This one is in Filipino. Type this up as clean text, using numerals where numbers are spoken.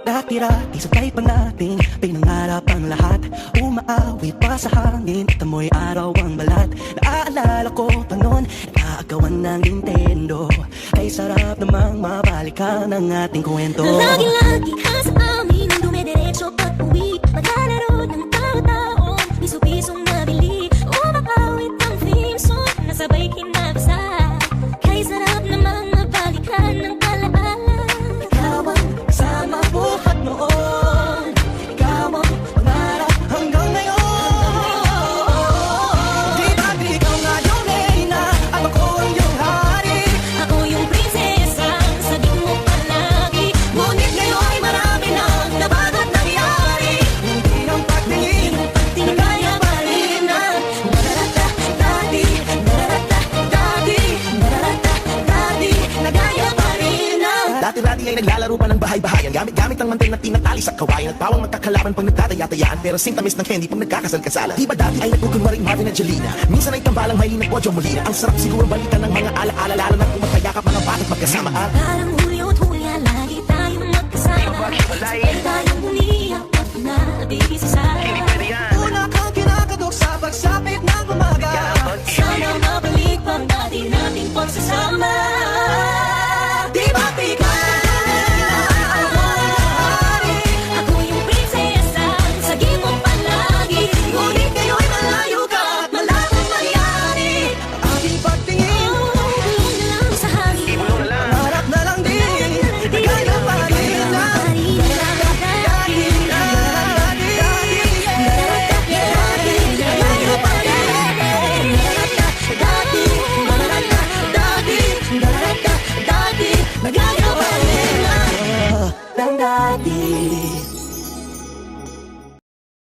Dati-dati sabay pa nating pinangarap ang lahat. Umaawi pa sa hangin at amoy araw ang balat. Naaalala ko pa noon, nakaagawan ng Nintendo. Ay sarap namang mabalikan ang ating kwento. Lagi-lagi ka sa amin, dumidiretso pag-uwi. Maglalaro ng tao-taong piso-pisong nabili. Umakawit ang theme song, nasabay kinabasa. Kay sarap namang mabalikan ng alaala. Ikaw ang kasama buhat noon. Ikaw ang pangarap hanggang ngayon. Di ba't ikaw nga yung reyna at ako ang iyong hari? Ako yung prinsesa, sabi mo palagi. Ngunit ngayon ay marami nang nabagot nangyari. Hindi ang pagtingin, nagaya pa rin na nararata-dati, nararata-dati, nararata-dati, nagaya pa rin na. Dati-dati ay naglalaro pa ng bahay-bahayan, gamit-gamit ang mantel na tinatali sa kawayan. At pawang magkakalaban pag nagtataya-tayaan, pero sing-tamis ng candy pag nagkakasal-kasala. Di ba dati ay nagkukunwaring Marvin at Jelena? Minsan ay tambalang Maylin at Bojo Molina. Ang sarap siguro balikan ng mga ala-ala, lalo na kung magkayakap mga bata't magkasama. At Parang Julio't Julia, lagi tayong magkasama. Sabay tayong umiyak at nabibisa. Una kang kinakatok sa pagsapit ng umaga. Sana mabalik pang dati nating pagsasama. Di ba't ikaw Ako yung prinsesa, sagi mo palagi. ngunit ngayon ay malayo ka at malabong mangyari? Aking pagtingin, Bulong na lang sa hangin. harap na lang din, nagaya pa rin na. Nagaya pa rin na. Dati